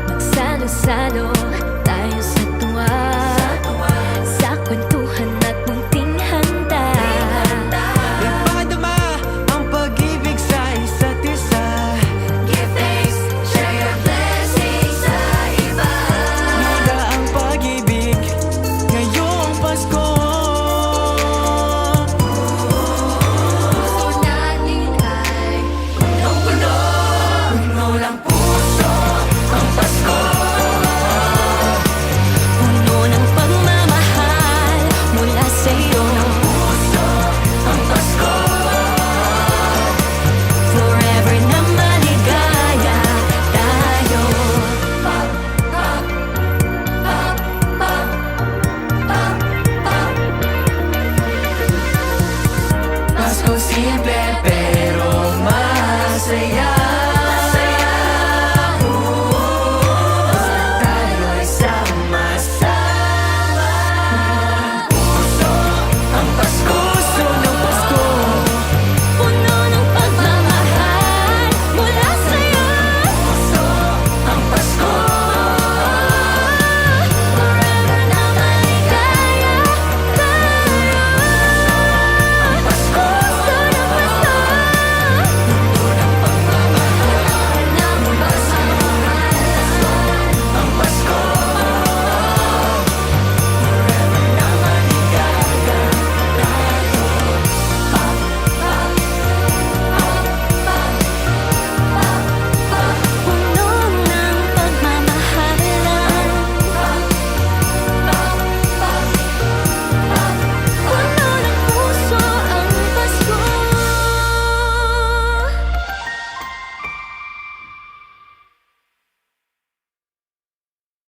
Magsalo-salo tayo sa tuwa, sa kwentuhan at munting handa. Ipadama ang pag-ibig sa isa't isa. Give thanks, share your blessings sa iba. Muda ang pag-ibig ngayong Pasko. Puso natin ay punong-puno, puno ng puso ang Pasko. Puno ng pagmamahal mula sa'yo. Puso ang Pasko. Forever na maligaya tayo. Pasko simple pero masaya.